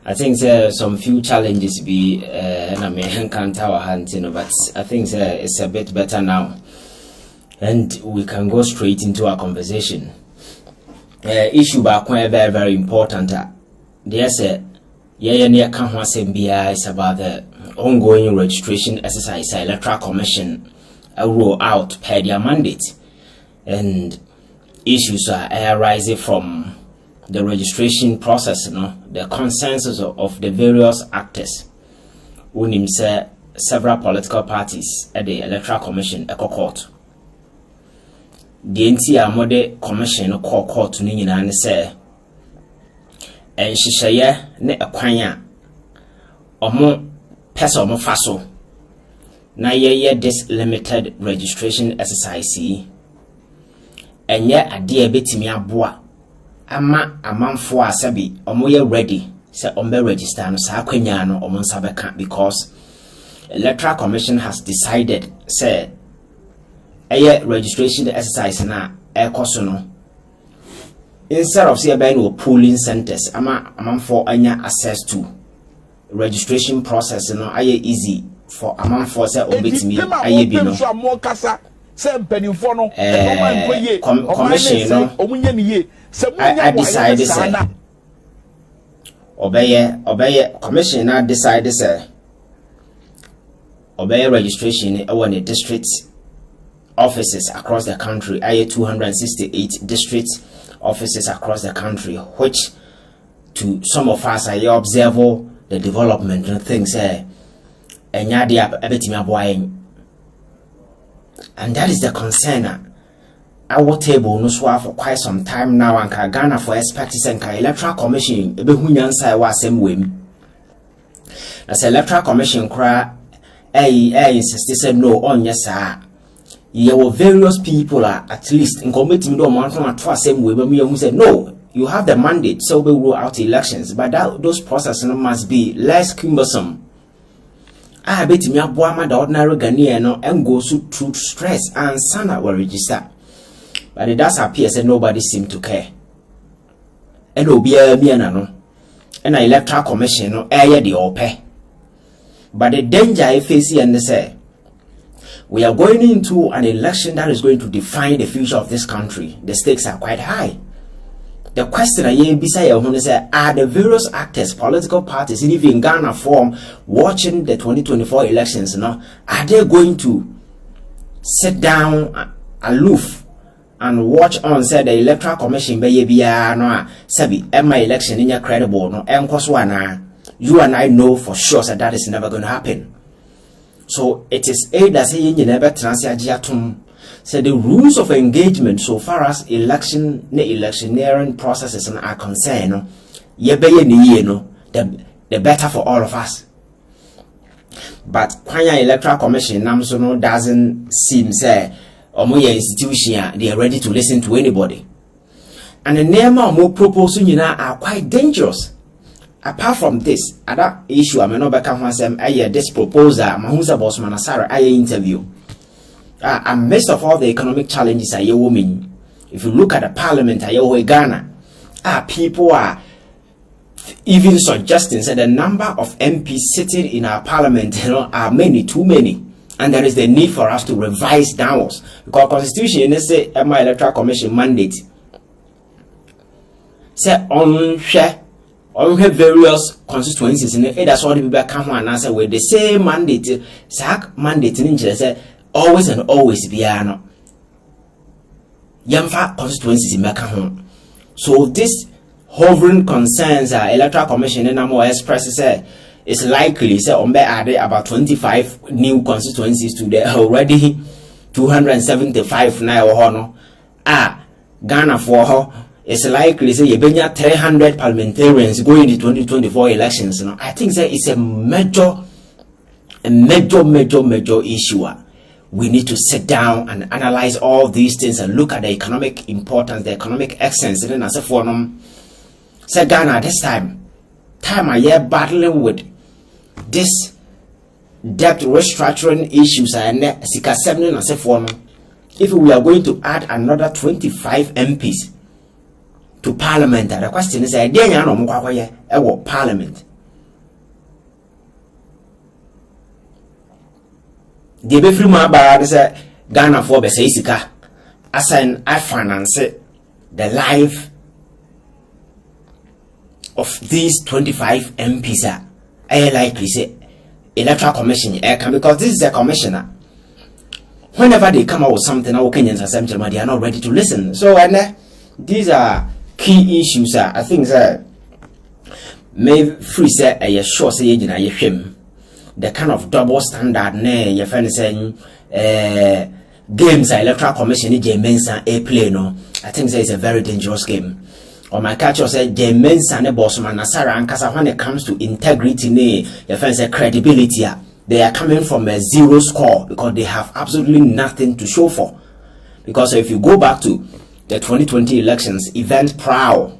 I think some few challenges be and I may encounter our hands, but I think it's a bit better now, and we can go straight into our conversation. Issue back very, very important. There's a is about the ongoing registration exercise. Electoral Commission roll out per their mandate, and issues are arising from the registration process, the consensus of the various actors. Unim say several political parties at the Electoral Commission court. The entire mode commission call court to Nina and say, and she share ne akwanya omo pesa omo faso na ye this limited registration exercise and ye ade betimi aboa ama amanfo asabi omo ye ready say ombe register no sa akwanya no omo nsabeka, because Electoral Commission has decided say registration exercise na ekoso no, instead of say no polling centers amanfo anya access to registration process no aye easy for amanfo say obetimi aye bi no commission no I decide say obey commission na decide say obey registration in the district offices across the country. 268 district offices across the country, which to some of us I observe the development and things and that is the concern. Our table no swap for quite some time now, and Ghana for expertise and Electoral Commission be hunyansa wa same way. As Electoral Commission cry insist no on yes sir. There were various people at least in committee no man from the same way, but who said no, you have the mandate, so we rule out elections, but those processes must be less cumbersome. I bet me aboama the ordinary Ghanaian and go through stress and sana will register, but it does appear that nobody seemed to care. And obia me no, and the Electoral Commission no air the ope. But the danger I face here and say, we are going into an election that is going to define the future of this country. The stakes are quite high. The question I say, are the various actors, political parties, even in Ghana form, watching the 2024 elections, are they going to sit down aloof and watch on say the Electoral Commission be my election in your credible you and I know for sure that is never going to happen. So it is either saying you never transagiatum. So the rules of engagement so far as electioneering processes are concerned, the better for all of us. But Kwanya Electoral Commission doesn't seem say institution they are ready to listen to anybody. And the name of more proposals are quite dangerous. Apart from this, other issue I may not become this proposal, Mahuza Boss Manasara, interview. Amidst of all the economic challenges, women, if you look at the Parliament, Ghana, people are even suggesting that the number of MPs sitting in our Parliament are many, too many, and there is the need for us to revise downwards because Constitution say my Electoral Commission mandate say on share. Or we have various constituencies in it. That's what people come and answer with the same mandate. Sack mandate in say always and always be ano. Yamfa constituencies in Mekahon. So this hovering concerns Electoral Commission and more express say it's likely say on add about 25 new constituencies to the already 275 now. Ghana for her. It's likely say you bring 300 parliamentarians going to 2024 elections. I think that it's a major issue. We need to sit down and analyze all these things and look at the economic importance, the economic excellence. And then as a forum, say Ghana this time I hear battling with this debt restructuring issues and Sika 7 as a forum. If we are going to add another 25 MPs to Parliament, the question is, Parliament. The be free ma ba say Ghana for be say sika assign I finance the life of these 25 MPs. I likely say Electoral Commission because this is a commissioner. Whenever they come out with something, our Kenyans assembly they are not ready to listen. So and these are key issues. I think that may free say a sure say him the kind of double standard you find saying games Electoral Commission Mensa a play no. I think that is a very dangerous game. Or my catcher said Mensa ne bossman Nasara and Kasa when it comes to integrity you find say credibility. They are coming from a zero score because they have absolutely nothing to show for. Because if you go back to the 2020 elections, event proud,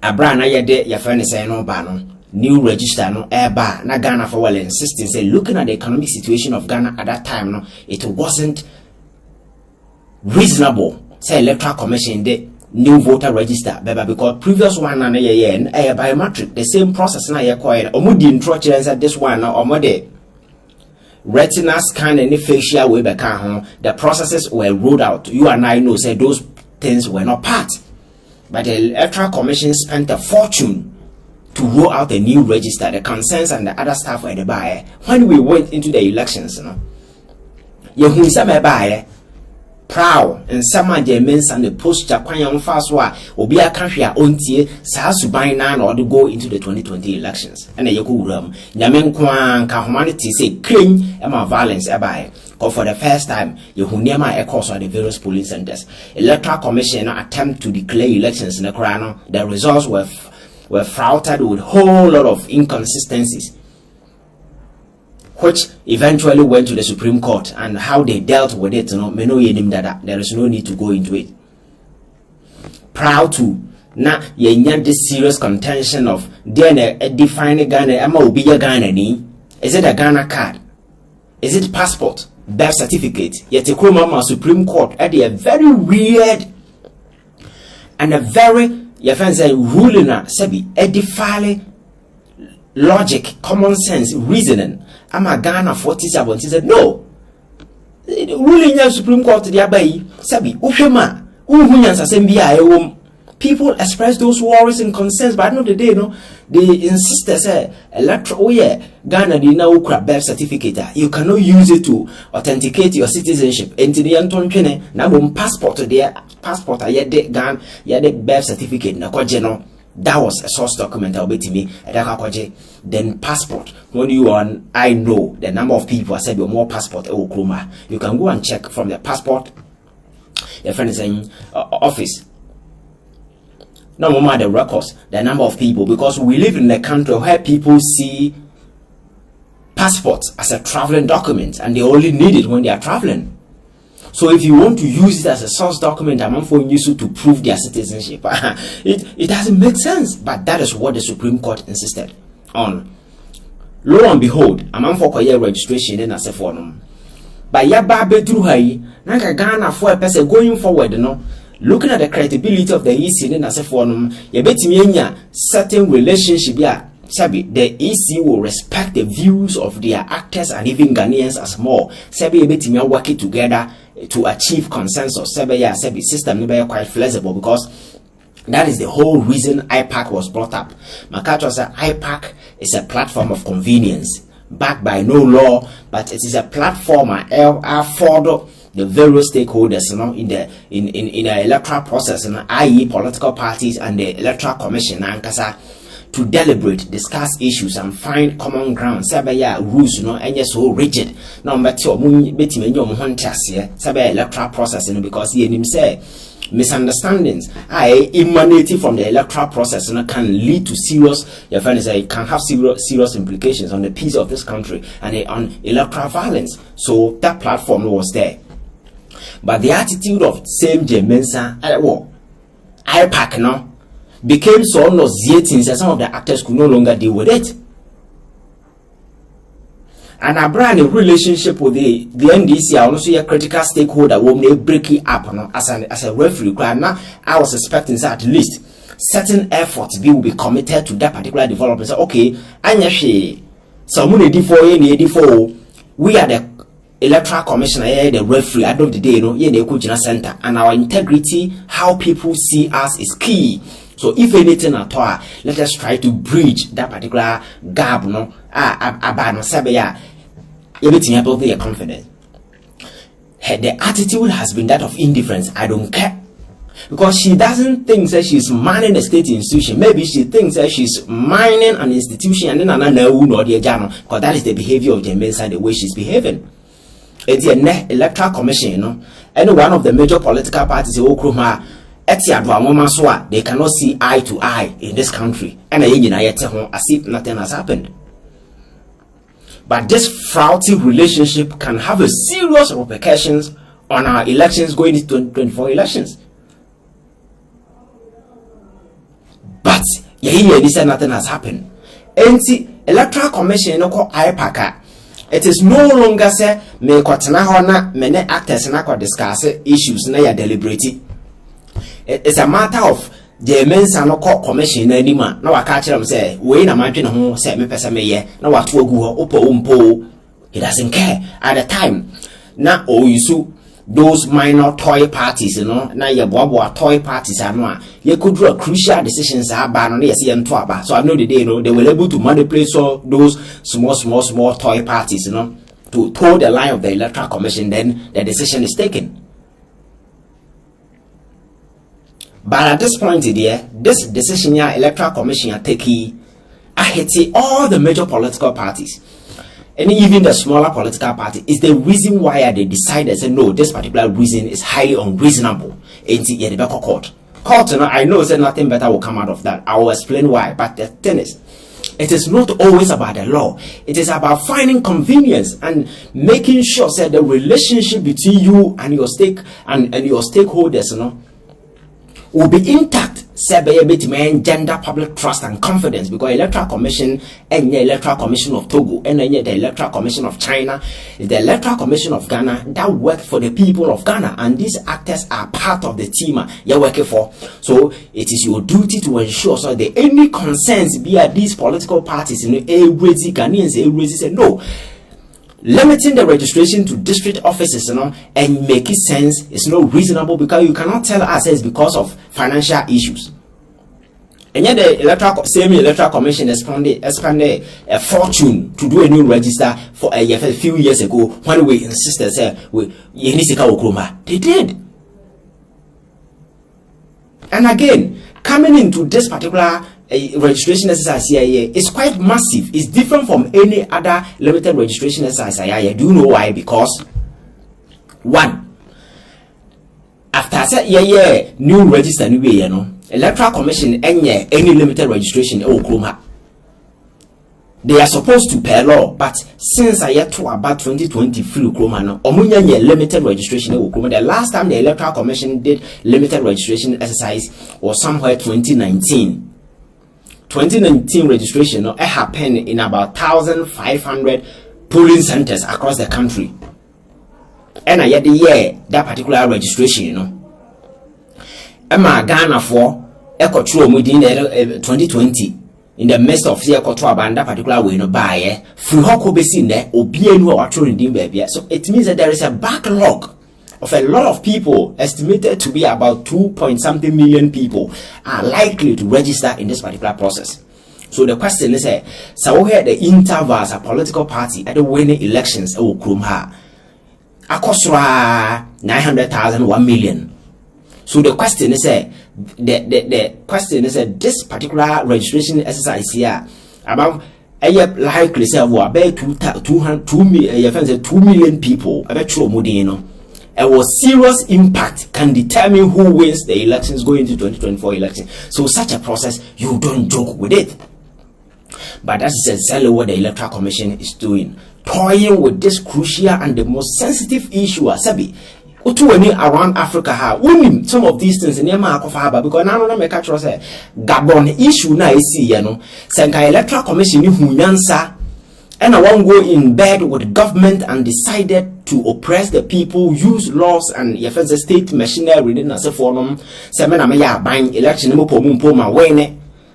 Abraham Ayede, your friend is saying no ban, new register no air bar, na Ghana for well insisting, say looking at the economic situation of Ghana at that time, no, it wasn't reasonable. Say Electoral Commission the new voter register, because previous one and a biometric, the same process now acquired. Omudi introduction said this one or more retina scan any facial way back home. The processes were rolled out. You and I know say those things were not part. But the Electoral Commission spent a fortune to roll out a new register. The concerns and the other stuff were the buyer. When we went into the elections, you know, some buyer. Proud and some Mensa and the post Japan fast war will be a country ontie Sasu by nine or to go into the 2020 elections. And a Yoku room. Yamen Kwan humanity say clean and violence by. Or for the first time, Yehunema echoes on the various polling centers. Electoral Commission attempt to declare elections in the Corano. The results were flouted with a whole lot of inconsistencies, which eventually went to the Supreme Court, and how they dealt with it, there is no need to go into it. Proud to now this serious contention of defining Ghana, is it a Ghana card? Is it passport? Birth certificate? Yet a Supreme Court at a very weird and a very ruling edifying logic, common sense, reasoning. I'm a Ghana 47. He said, no. Ruling the Supreme Court, the Abai, Sabi, Ushema, Uhunyan Assembly, people express those worries and concerns, but not the day, no. They insist they say, Electoral, Ghana, the now birth certificate. You cannot use it to authenticate your citizenship. And to the Anton Pene, now passport, their passport, yet the Ghana, yet the birth certificate, na general. That was a source document I'll be to me. Then passport. When you on, I know the number of people I said more passport. You can go and check from the passport. Your friend is saying office. No more the records, the number of people, because we live in a country where people see passports as a traveling document and they only need it when they are traveling. So if you want to use it as a source document, I'm for use to prove their citizenship. It doesn't make sense, but that is what the Supreme Court insisted on. Lo and behold, I'm for registration in as a form. But Yababe through Hai, Naka Ghana for a person going forward, looking at the credibility of the EC in as a form, Yabetimiania, certain relationship, Sabi, the EC will respect the views of their actors and even Ghanaians as more. Sabi, Yabetimia working together to achieve consensus. Sabi, system is quite flexible because that is the whole reason IPAC was brought up. MacArthur said IPAC is a platform of convenience, backed by no law, but it is a platform for the various stakeholders, in the electoral process, i.e., political parties and the Electoral Commission, to deliberate, discuss issues, and find common ground. Sabaya rules, and so rigid. No, but electoral process, because he say misunderstandings emanating from the electoral process can lead to serious, your friend say, can have serious implications on the peace of this country and on electoral violence. So that platform was there. But the attitude of same Mensa IPAC became so nauseating that some of the actors could no longer deal with it. And I brought a relationship with the NDC, I also a critical stakeholder when they break it up as a referee. Now I was expecting that at least certain efforts will be committed to that particular development. So, okay, I someone 84 84 we are the Electoral Commission, the referee at the end of the day, the Kujina Center, and our integrity, how people see us, is key. So if anything at all, let us try to bridge that particular gap, everything about their confidence. The attitude has been that of indifference. I don't care. Because she doesn't think that she's manning a state institution. Maybe she thinks that she's mining an institution and then because that is the behavior of the Mensa, the way she's behaving. It's the Electoral Commission, and one of the major political parties, they cannot see eye to eye in this country. And as if nothing has happened. But this fraughty relationship can have a serious repercussions on our elections going into 2024 elections. But they said nothing has happened. And the Electoral Commission it is no longer say me kwatena many actors na discuss issues na ya deliberate. It's a matter of the Mensa no commission anima na waka kire say we na madwene ho say me pese me ye na wato agu ho opo umpo. He doesn't care at the time. Na oyisu those minor toy parties, na ye boabo toy parties ye could draw crucial decisions no yes aba. So I know the day they were able to manipulate those small toy parties, to toe the line of the Electoral Commission, then the decision is taken. But at this point this decision Electoral Commission taking I hate all the major political parties. And even the smaller political party is the reason why they decided say no, this particular reason is highly unreasonable. Court, I know that nothing better will come out of that. I will explain why. But the thing is, it is not always about the law. It is about finding convenience and making sure that the relationship between you and your stakeholders, will be intact. Gender public trust and confidence, because Electoral Commission and the Electoral Commission of Togo and the Electoral Commission of China, the Electoral Commission of Ghana that work for the people of Ghana, and these actors are part of the team you're working for. So it is your duty to ensure so that any concerns be at these political parties, Ghanaians say no. Limiting the registration to district offices, and make it sense is not reasonable, because you cannot tell us it's because of financial issues. And yet the Electoral Commission expanded a fortune to do a new register for a few years ago when we insisted they did. And again, coming into this particular registration exercise here is quite massive. It's different from any other limited registration exercise here. Do you know why? Because one, after new register anyway, Electoral Commission any limited registration they are supposed to pay law, but since I yet to about 2023 limited registration the last time the Electoral Commission did limited registration exercise was somewhere 2019 registration happened in about 1,500 polling centers across the country. And I had the year that particular registration, Ghana for Electoral within 2020 in the midst of the that particular way buy free hoko besin there baby. So it means that there is a backlog of a lot of people, estimated to be about 2.something million people, are likely to register in this particular process. So the question is, so where the intervals a political party at the winning elections akosra 900,000 1 million. So the question is, the question is this particular registration exercise here about likely say about 2 million people about a serious impact can determine who wins the elections going into 2024 election. So such a process, you don't joke with it. But that's exactly what the Electoral Commission is doing, toying with this crucial and the most sensitive issue. Sabi, around Africa, some of these things in Yama because now make a trust Gabon issue na isi Senka Electoral Commission hunyansa. And I won't go in bed with government and decided to oppress the people, use laws and the state machinery in as a forum. Semena buying election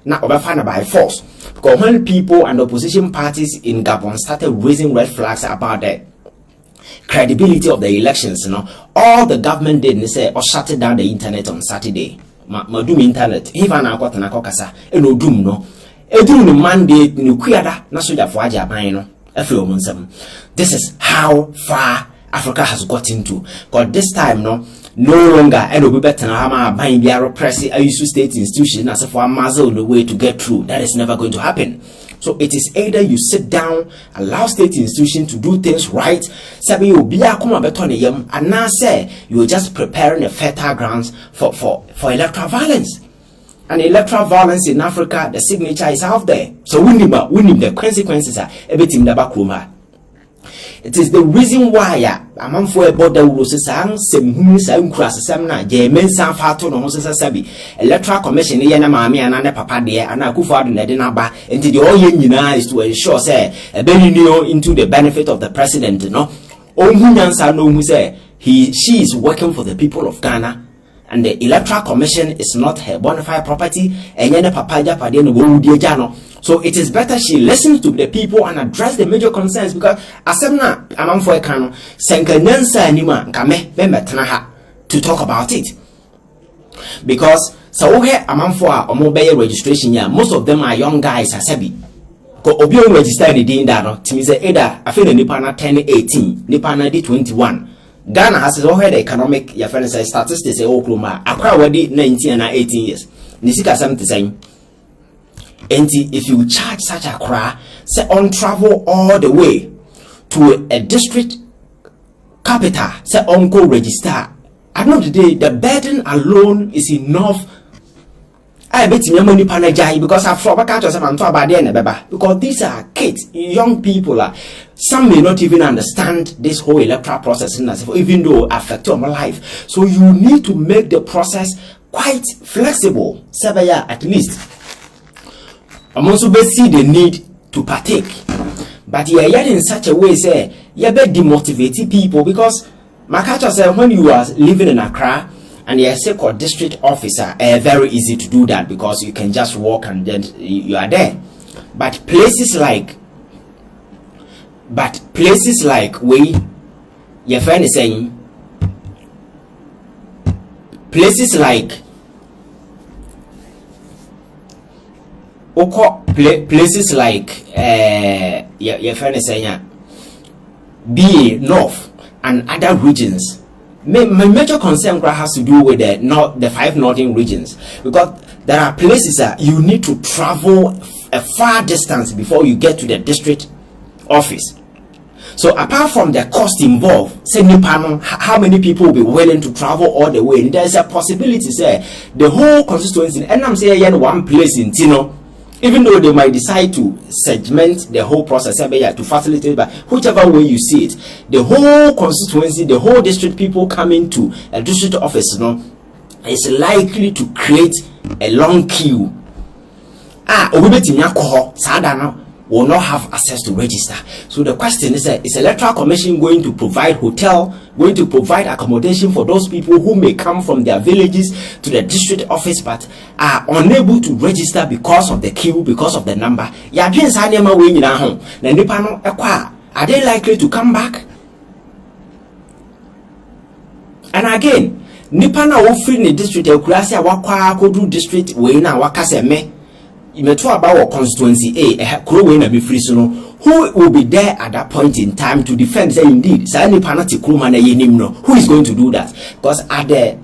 now by force. Because when people and opposition parties in Gabon started raising red flags about the credibility of the elections, all the government did is say or shut down the internet on Saturday. Madum internet, even I got an akokasa, and no doom no. Edun no mandate no kuyada na soja for aja ban no. This is how far Africa has gotten to. Because this time no longer and will be better than buying the repressive state institution as if one muzzle the way to get through. That is never going to happen. So it is either you sit down, allow state institution to do things right, sabi you be a kuma betone yem, and now say you're just preparing a fertile grounds for electoral violence. And electoral violence in Africa, the signature is out there. So we need the consequences are everything the back. It is the reason why among for a border rules sang some humans and crosses some Jamen San Fato no Sabi Electoral Commission Yana Mami and Papa dear and Akufa and Edinaba and the all is to ensure say a benigno into the benefit of the president, no. Omunyansa no who say she is working for the people of Ghana. And the Electoral Commission is not her bona fide property. So it is better she listens to the people and address the major concerns, because asemna among for ekano senkanyansa anima kame bemetna to talk about it. Because so among for mobile registration ya, most of them are young guys asebi. Ko obi o register ni din da no timi say either afena nipa na 10 18 nipa na di 21. Ghana has already economic statistics Oklahoma akwa wadi 19 and 18 years. Nisika something saying. And if you charge such a cry, say on travel all the way to a district capital, say on go register. At the end of the day, the burden alone is enough. I bet you money panajai because I've forgotten to some about the because these are kids, young people. Some may not even understand this whole electoral process, even though it affects your life. So you need to make the process quite flexible. Sabaya at least. I'm also see the need to partake, but you are yet in such a way say you be demotivating people, because my culture said when you are living in Accra and you are sick or district officer, very easy to do that because you can just walk and then you are there. But places like we, your friend is saying, places like places like your friend is saying BA North and other regions. My major concern has to do with the 5 northern regions, because there are places that you need to travel a far distance before you get to the district office. So apart from the cost involved, say how many people will be willing to travel all the way? And there's a possibility say the whole constituency, and I'm saying one place in Tino, even though they might decide to segment the whole process to facilitate, but whichever way you see it, the whole constituency, the whole district people coming to a district office, is likely to create a long queue. Will not have access to register. So the question is Electoral Commission going to provide hotel, going to provide accommodation for those people who may come from their villages to the district office but are unable to register because of the queue, because of the number? Are they likely to come back? And again, Nipana will free the district, district, you may talk about constituency who will be there at that point in time to defend, say indeed, who is going to do that? Because at the